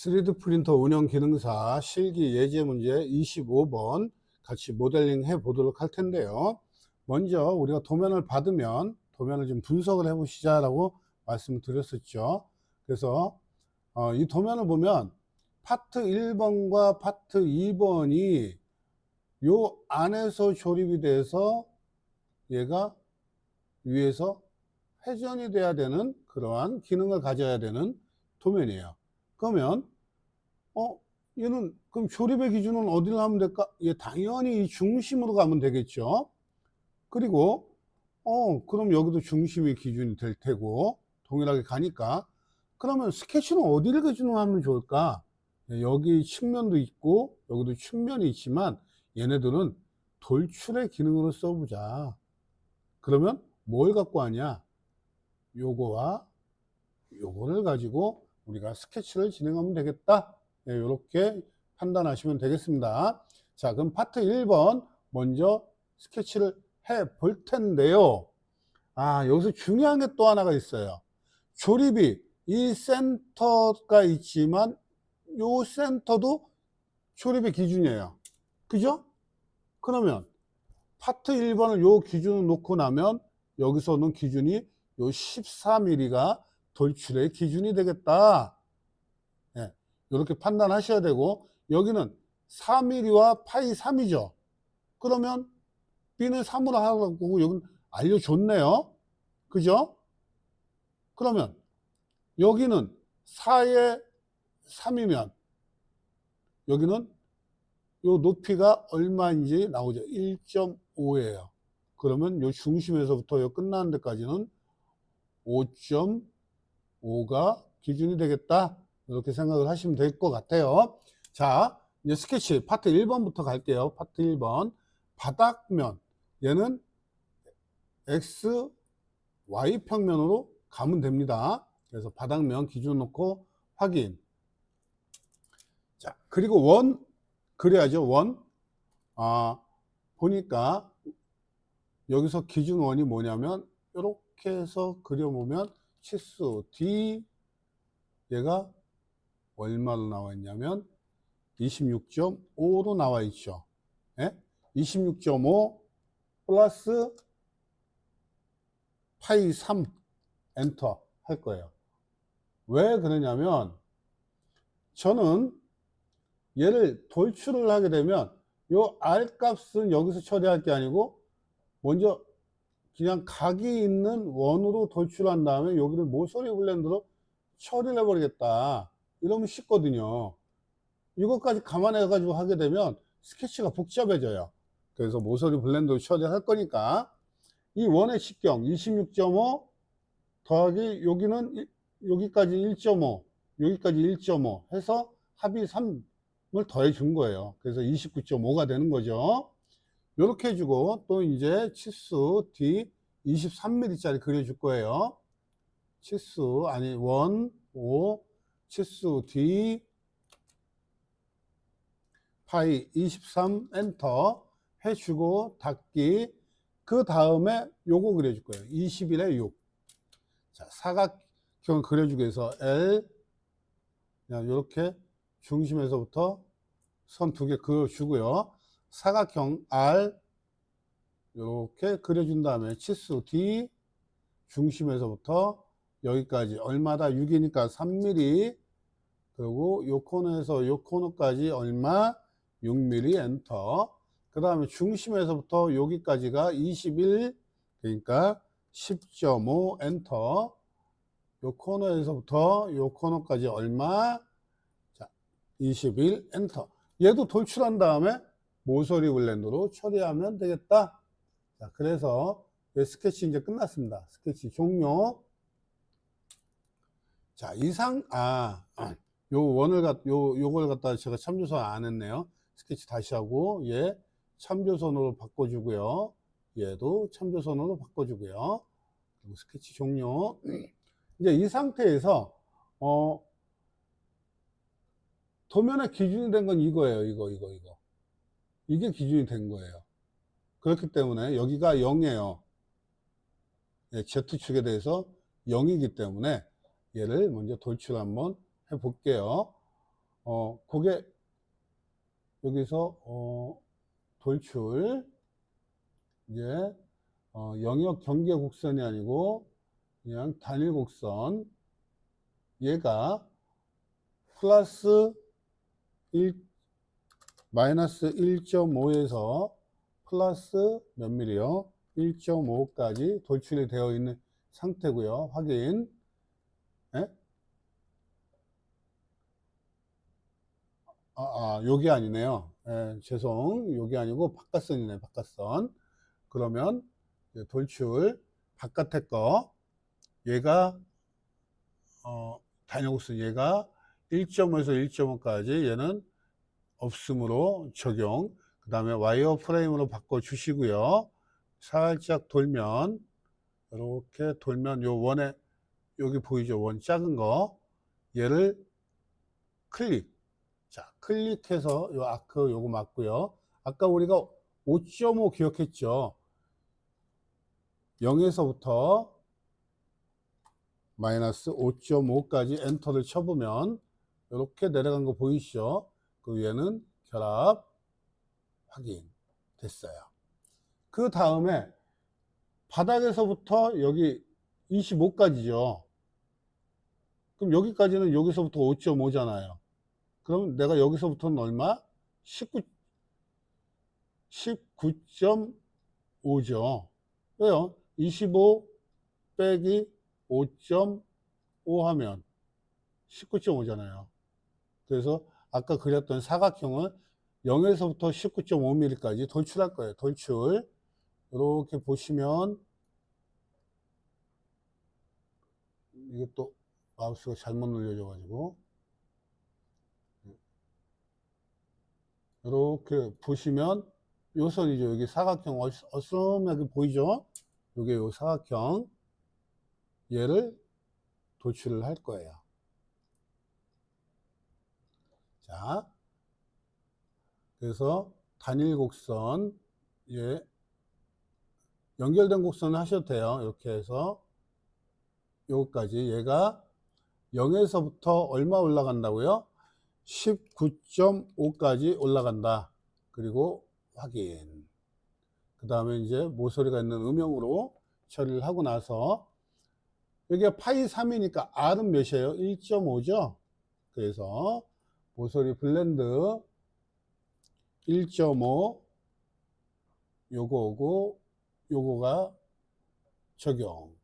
3D 프린터 운영 기능사 실기 예제 문제 25번 같이 모델링 해 보도록 할 텐데요. 먼저 우리가 도면을 받으면 도면을 좀 분석을 해 보시자라고 말씀드렸었죠. 그래서 이 도면을 보면 파트 1번과 파트 2번이 요 안에서 조립이 돼서 얘가 위에서 회전이 돼야 되는 그러한 기능을 가져야 되는 도면이에요. 그러면 얘는 그럼 조립의 기준은 어디를 하면 될까? 예, 당연히 이 중심으로 가면 되겠죠. 그리고 그럼 여기도 중심이 기준이 될 테고 동일하게 가니까 그러면 스케치는 어디를 기준으로 하면 좋을까? 예, 여기 측면도 있고 여기도 측면이 있지만 얘네들은 돌출의 기능으로 써보자. 그러면 뭘 갖고 하냐? 요거와 요거를 가지고 우리가 스케치를 진행하면 되겠다. 네, 이렇게 판단하시면 되겠습니다. 자, 그럼 파트 1번 먼저 스케치를 해 볼 텐데요. 여기서 중요한 게 또 하나가 있어요. 조립이 이 센터가 있지만 요 센터도 조립의 기준이에요. 그죠? 그러면 파트 1번을 요 기준을 놓고 나면 여기서는 기준이 요 14mm가 돌출의 기준이 되겠다. 예, 이렇게 판단하셔야 되고 여기는 4mm와 파이 3이죠. 그러면 B는 3으로 하고 여기는 알려줬네요. 그죠? 그러면 여기는 4에 3이면 여기는 요 높이가 얼마인지 나오죠. 1.5예요. 그러면 요 중심에서부터 요 끝나는 데까지는 5.5가 기준이 되겠다. 이렇게 생각을 하시면 될 것 같아요. 자, 이제 스케치 파트 1번부터 갈게요. 파트 1번. 바닥면. 얘는 X, Y 평면으로 가면 됩니다. 그래서 바닥면 기준 놓고 확인. 자, 그리고 원 그래야죠. 원. 보니까 여기서 기준 원이 뭐냐면 이렇게 해서 그려보면 치수 D 얘가 얼마로 나와 있냐면 26.5로 나와 있죠. 예? 26.5 플러스 파이 3 엔터 할 거예요. 왜 그러냐면 저는 얘를 돌출을 하게 되면 요 R 값은 여기서 처리할 게 아니고 먼저 그냥 각이 있는 원으로 돌출한 다음에 여기를 모서리 블렌드로 처리를 해버리겠다. 이러면 쉽거든요. 이것까지 감안해 가지고 하게 되면 스케치가 복잡해져요. 그래서 모서리 블렌드로 처리할 거니까 이 원의 식경 26.5 더하기 여기는 여기까지 1.5 여기까지 1.5 해서 합이 3을 더해 준 거예요. 그래서 29.5가 되는 거죠. 이렇게 해주고 또 이제 치수 D 23mm 짜리 그려줄 거예요. 치수 아니 1, 5 치수 D 파이 23 엔터 해주고 닫기. 그 다음에 요거 그려줄 거예요. 21에 6. 자, 사각형을 그려주기 위해서 L 그냥 이렇게 중심에서부터 선 두 개 그려주고요. 사각형 R 이렇게 그려준 다음에 치수 D 중심에서부터 여기까지 얼마다 6이니까 3mm 그리고 요 코너에서 요 코너까지 얼마 6mm 엔터. 그 다음에 중심에서부터 여기까지가 21 그러니까 10.5 엔터. 요 코너에서부터 요 코너까지 얼마 자 21 엔터. 얘도 돌출한 다음에 모서리 블렌드로 처리하면 되겠다. 자, 그래서 스케치 이제 끝났습니다. 스케치 종료. 자, 요걸 갖다 제가 참조선 안 했네요. 스케치 다시 하고, 얘 참조선으로 바꿔주고요. 얘도 참조선으로 바꿔주고요. 그리고 스케치 종료. 이제 이 상태에서, 도면의 기준이 된 건 이거예요. 이거. 이게 기준이 된 거예요. 그렇기 때문에 여기가 0이에요. 예, Z축에 대해서 0이기 때문에 얘를 먼저 돌출 한번 해 볼게요. 그게 여기서 돌출 이제 영역 경계 곡선이 아니고 그냥 단일 곡선, 얘가 플러스 1 마이너스 1.5에서 플러스 몇 밀리요? 1.5까지 돌출이 되어 있는 상태고요. 확인. 예? 요게 아니네요. 예, 죄송. 요게 아니고 바깥선이네, 바깥선. 그러면 돌출 바깥에 거 얘가 단역수 얘가 1.5에서 1.5까지 얘는 없음으로 적용. 그 다음에 와이어 프레임으로 바꿔 주시고요. 살짝 돌면 이렇게 돌면 요 원에 여기 보이죠? 원 작은 거 얘를 클릭. 자, 클릭해서 요 아크 요거 맞고요. 아까 우리가 5.5 기억했죠? 0에서부터 마이너스 5.5까지 엔터를 쳐보면 이렇게 내려간 거 보이시죠? 그 위에는 결합 확인 됐어요. 그 다음에 바닥에서부터 여기 25까지죠. 그럼 여기까지는 여기서부터 5.5잖아요. 그럼 내가 여기서부터는 얼마? 19.5죠. 왜요? 25 빼기 5.5 하면 19.5잖아요. 그래서 아까 그렸던 사각형은 0에서부터 19.5mm까지 돌출할 거예요. 돌출. 이렇게 보시면 이게 또 마우스가 잘못 눌려져 가지고 이렇게 보시면 요 선이죠. 여기 사각형 어스름하게 보이죠? 요게 요 사각형 얘를 돌출을 할 거예요. 자, 그래서 단일 곡선 예 연결된 곡선을 하셔도 돼요. 이렇게 해서 요거까지 얘가 0에서부터 얼마 올라간다고요? 19.5까지 올라간다. 그리고 확인. 그 다음에 이제 모서리가 있는 음영으로 처리를 하고 나서 여기가 파이 3이니까 R은 몇이에요? 1.5죠? 그래서 모서리 블렌드 1.5 요거고 요거가 적용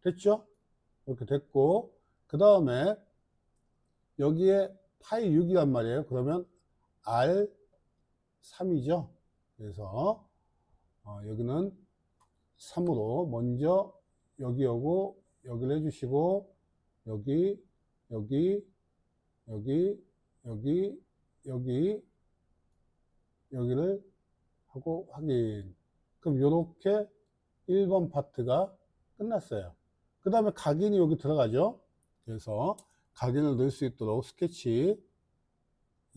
됐죠? 이렇게 됐고 그 다음에 여기에 파이 6이란 말이에요. 그러면 R3이죠. 그래서 여기는 3으로 먼저 여기 오고 여기를 해주시고 여기 여기 여기 여기 여기 여기를 하고 확인. 그럼 이렇게 1번 파트가 끝났어요. 그 다음에 각인이 여기 들어가죠. 그래서 각인을 넣을 수 있도록 스케치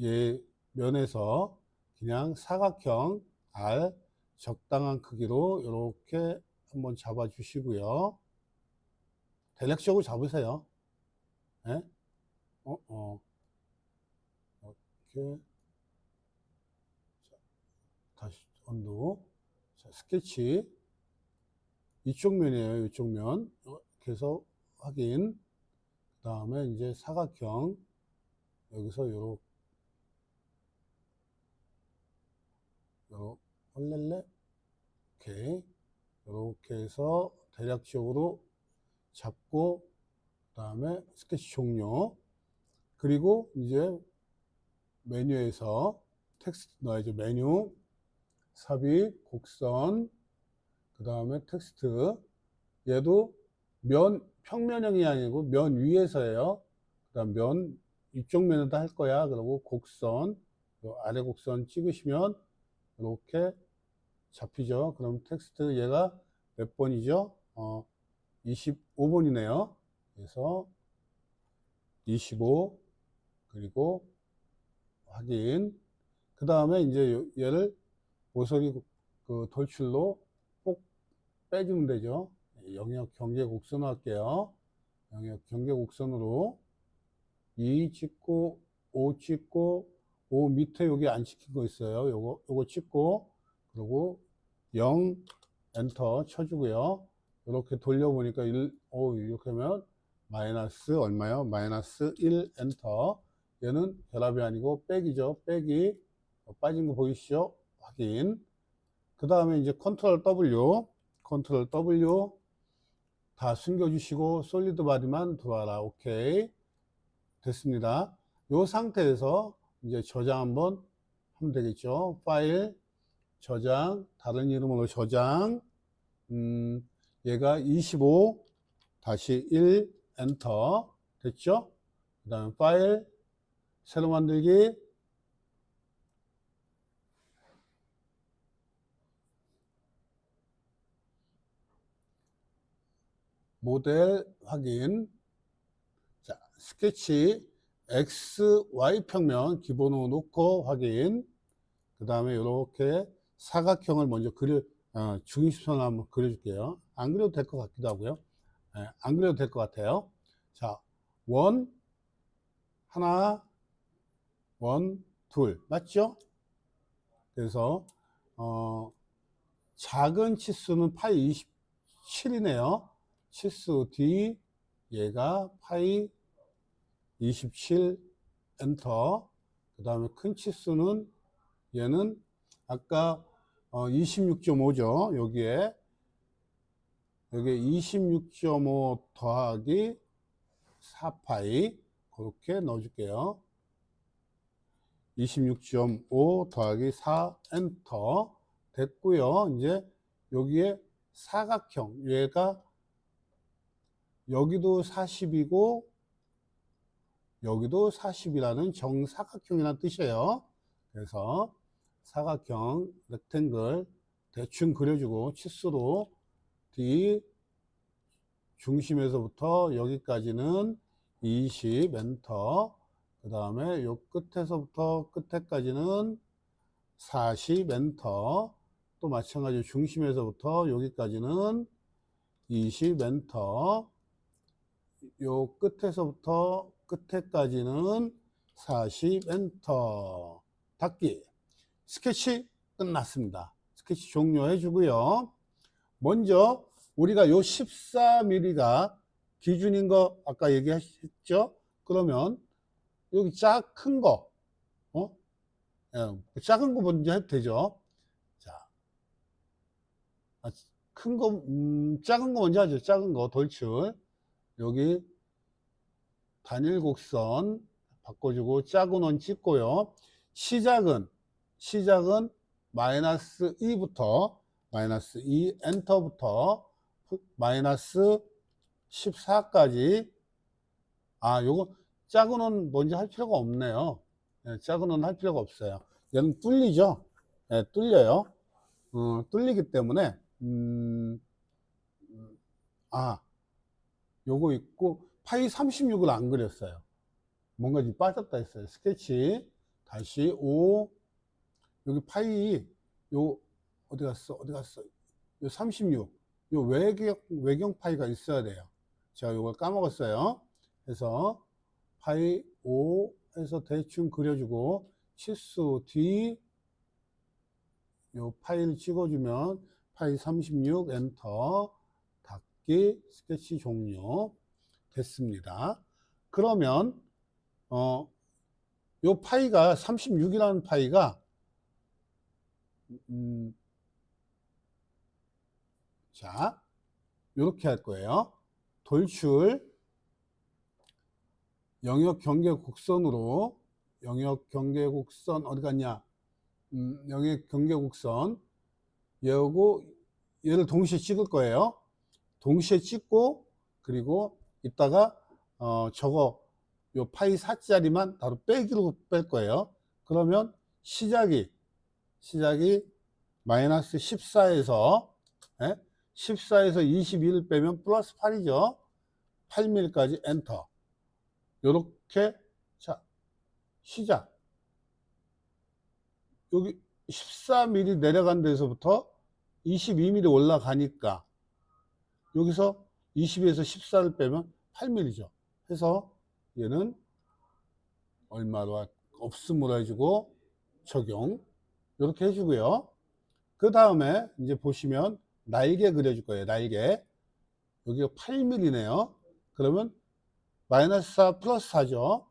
얘 면에서 그냥 사각형 R 적당한 크기로 이렇게 한번 잡아 주시고요. 대략적으로 잡으세요. 예? 이렇게 다시 언두. 자, 스케치 이쪽 면이에요. 이쪽 면. 이렇게 해서 확인. 그 다음에 이제 사각형 여기서 요렇게 헐렐레 이렇게 이렇게 해서 대략적으로 잡고 그 다음에 스케치 종료. 그리고 이제 메뉴에서 텍스트 넣어야죠. 메뉴 삽입 곡선 그 다음에 텍스트 얘도 면 평면형이 아니고 면 위에서예요. 그 다음 면 이쪽 면에다 할 거야. 그리고 곡선 아래 곡선 찍으시면 이렇게 잡히죠. 그럼 텍스트 얘가 몇 번이죠? 25번이네요. 그래서 25 그리고 확인. 그 다음에 이제 얘를 모서리 그 돌출로 꼭 빼주면 되죠. 영역 경계 곡선 할게요. 영역 경계 곡선으로 2 찍고 5 찍고 5 밑에 여기 안 찍힌 거 있어요. 요거 찍고 그리고 0 엔터 쳐주고요. 이렇게 돌려보니까 이렇게 하면 마이너스 얼마요? 마이너스 1 엔터. 얘는 결합이 아니고 백이죠. 백이 빠진 거 보이시죠? 확인. 그 다음에 이제 컨트롤 W 다 숨겨주시고 솔리드 바디만 들어와라. 오케이. 됐습니다. 이 상태에서 이제 저장 한번 하면 되겠죠. 파일, 저장, 다른 이름으로 저장, 얘가 25, 다시 1, 엔터. 됐죠? 그 다음에 파일, 새로 만들기, 모델 확인. 자, 스케치 X, Y 평면 기본으로 놓고 확인. 그 다음에 이렇게 사각형을 먼저 중심선을 한번 그려줄게요. 안 그려도 될 것 같기도 하고요. 네, 안 그려도 될 것 같아요. 자, 하나, 둘. 맞죠? 그래서, 작은 치수는 파이 27이네요. 치수 D, 얘가 파이 27 엔터. 그 다음에 큰 치수는 얘는 아까 26.5죠. 여기에 26.5 더하기 4파이 그렇게 넣어줄게요. 26.5 더하기 4 엔터. 됐고요. 이제 여기에 사각형, 얘가 여기도 40이고 여기도 40이라는 정사각형이라는 뜻이에요. 그래서 사각형 렉탱글 대충 그려주고 치수로 D 중심에서부터 여기까지는 20 엔터. 그 다음에 요 끝에서부터 끝에까지는 40 엔터. 또 마찬가지로 중심에서부터 여기까지는 20 엔터. 요 끝에서부터 끝에까지는 40 엔터. 닫기. 스케치 끝났습니다. 스케치 종료해 주고요. 먼저 우리가 요 14mm가 기준인 거 아까 얘기했죠? 그러면 여기 큰 거, 작은 거 먼저 해도 되죠? 자, 큰 거, 작은 거 먼저 하죠. 작은 거, 돌출. 여기 단일 곡선 바꿔주고 작은 원 찍고요. 시작은 마이너스 2부터 마이너스 2 엔터부터 마이너스 14까지. 요거 작은 원 먼저 할 필요가 없네요. 작은 원 할 필요가 없어요. 얘는 뚫리죠. 뚫려요. 뚫리기 때문에 요거 있고 파이 36을 안 그렸어요. 뭔가 좀 빠졌다 했어요. 스케치 다시 5 여기 파이 요 어디 갔어 요 36 요 외경 파이가 있어야 돼요. 제가 요걸 까먹었어요. 그래서 파이 5 해서 대충 그려주고 치수 D 요 파이를 찍어주면 파이 36 엔터. 닫기. 스케치 종료. 됐습니다. 그러면 요 파이가 36이라는 파이가 자 이렇게 할 거예요. 돌출 영역 경계 곡선으로 영역 경계 곡선 어디 갔냐? 영역 경계 곡선 얘를 동시에 찍을 거예요. 동시에 찍고 그리고 이따가 저거 요 파이 4짜리만 바로 빼기로 뺄 거예요. 그러면 시작이 마이너스 14에서 21을 빼면 플러스 8이죠. 8mm까지 엔터. 요렇게 자 시작. 여기 14mm 내려간 데서부터 22mm 올라가니까 여기서 20에서 14를 빼면 8mm죠. 해서 얘는 얼마로 없음으로 해주고 적용 이렇게 해주고요. 그 다음에 이제 보시면 날개 그려줄 거예요. 날개. 여기가 8mm네요. 그러면 마이너스 4 플러스 4죠.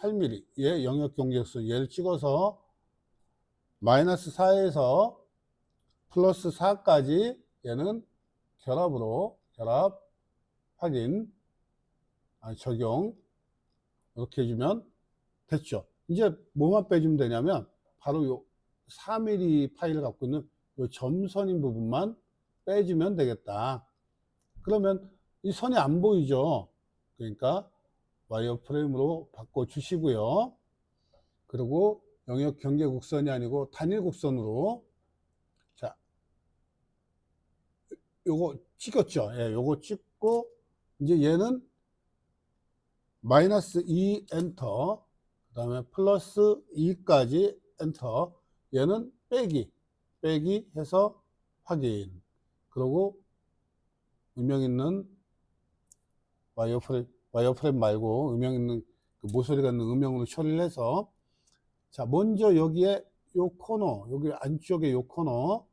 8mm. 얘 영역 경계수 얘를 찍어서 마이너스 4에서 플러스 4까지 얘는 결합 확인 적용 이렇게 해주면 됐죠. 이제 뭐만 빼주면 되냐면 바로 요 4mm 파일을 갖고 있는 요 점선인 부분만 빼주면 되겠다. 그러면 이 선이 안 보이죠. 그러니까 와이어프레임으로 바꿔 주시고요. 그리고 영역 경계 곡선이 아니고 단일 곡선으로 자 요거 찍었죠. 예, 요거 찍고 이제 얘는 마이너스 2 엔터 그 다음에 플러스 2까지 엔터 얘는 빼기 해서 확인 그리고 음영 있는 와이어프레임 말고 음영 있는 그 모서리가 있는 음영으로 처리를 해서 자 먼저 여기에 요 코너 여기 안쪽에 요 코너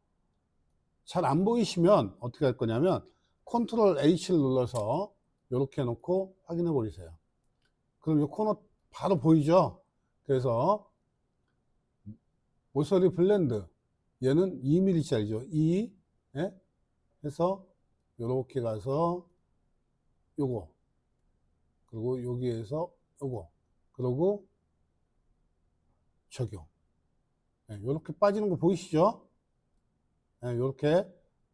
잘 안 보이시면 어떻게 할 거냐면 컨트롤 H를 눌러서 이렇게 놓고 확인해 버리세요. 그럼 요 코너 바로 보이죠? 그래서 모서리 블렌드 얘는 2mm 짜리죠. 2 예? 해서 요렇게 가서 요거 그리고 여기에서 요거 그리고 적용 예, 요렇게 빠지는 거 보이시죠? 예, 요렇게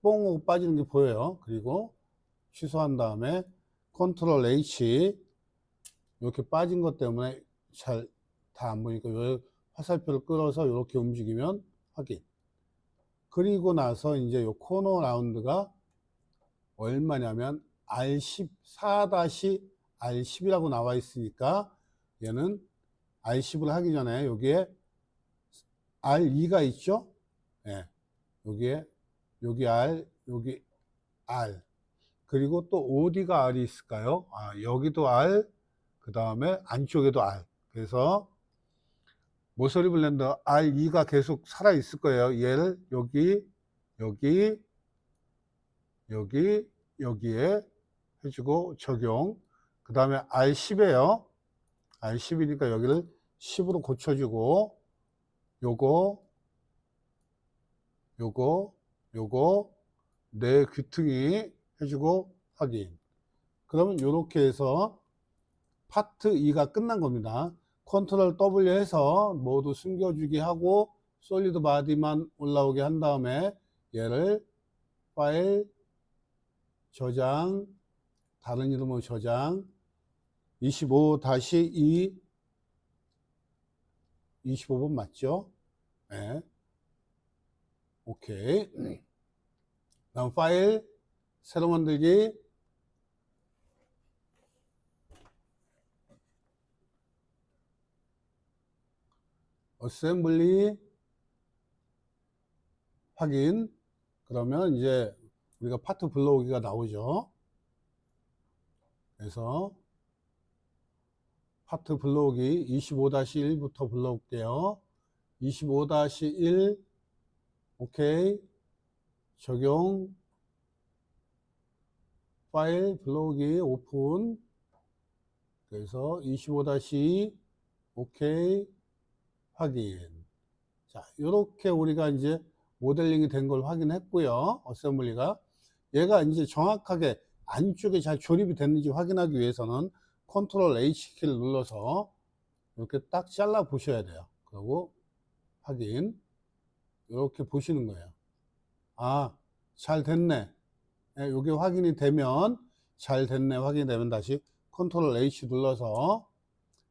뽕 하고 빠지는 게 보여요. 그리고 취소한 다음에 컨트롤 H 이렇게 빠진 것 때문에 잘 다 안 보니까 요 화살표를 끌어서 이렇게 움직이면 확인. 그리고 나서 이제 요 코너 라운드가 얼마냐면 R10 4-R10이라고 나와 있으니까 얘는 R10을 하기 전에 여기에 R2가 있죠. 예. 여기에 여기 R 여기 R 그리고 또 어디가 R이 있을까요? 아 여기도 R 그 다음에 안쪽에도 R 그래서 모서리 블렌더 R2가 계속 살아 있을 거예요. 얘를 여기에 해주고 적용 그 다음에 R10이에요. R10이니까 여기를 10으로 고쳐주고 요거 네 귀퉁이 해주고 확인. 그러면 이렇게 해서 파트 2가 끝난 겁니다. 컨트롤 W 해서 모두 숨겨주기 하고 솔리드 바디만 올라오게 한 다음에 얘를 파일 저장 다른 이름으로 저장 25-2 25번 맞죠? 네. 오케이. 다음 파일 새로 만들기 어셈블리 확인 그러면 이제 우리가 파트 불러오기가 나오죠. 그래서 파트 불러오기 25-1부터 불러올게요. 25-1 오케이 적용 파일 불러오기 오픈 그래서 25-2 오케이 확인. 자 이렇게 우리가 이제 모델링이 된 걸 확인했고요. 어셈블리가 얘가 이제 정확하게 안쪽에 잘 조립이 됐는지 확인하기 위해서는 컨트롤 H 키를 눌러서 이렇게 딱 잘라 보셔야 돼요. 그리고 확인 이렇게 보시는 거예요. 아 잘 됐네. 이게 확인이 되면 잘 됐네 확인이 되면 다시 컨트롤 H 눌러서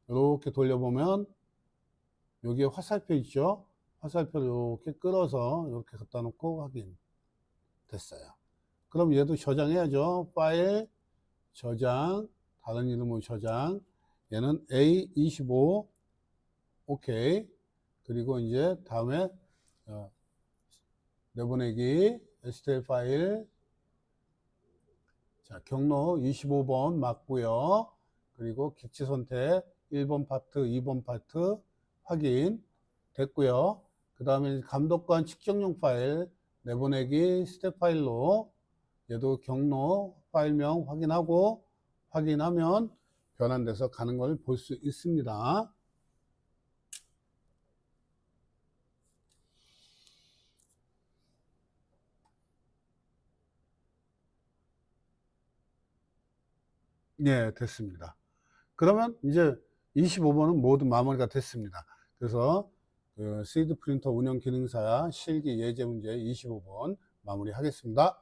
이렇게 돌려보면 여기에 화살표 있죠. 화살표를 이렇게 끌어서 이렇게 갖다 놓고 확인 됐어요. 그럼 얘도 저장해야죠. 파일 저장 다른 이름으로 저장 얘는 A25 오케이 그리고 이제 다음에 내보내기 STL 파일 자 경로 25번 맞고요. 그리고 객지 선택 1번 파트, 2번 파트 확인 됐고요. 그 다음에 감독관 측정용 파일 내보내기 스텝 파일로 얘도 경로 파일명 확인하고 확인하면 변환돼서 가는 걸 볼 수 있습니다. 네, 됐습니다. 그러면 이제 25번은 모두 마무리가 됐습니다. 그래서 그 3D 프린터 운영 기능사 실기 예제 문제 25번 마무리하겠습니다.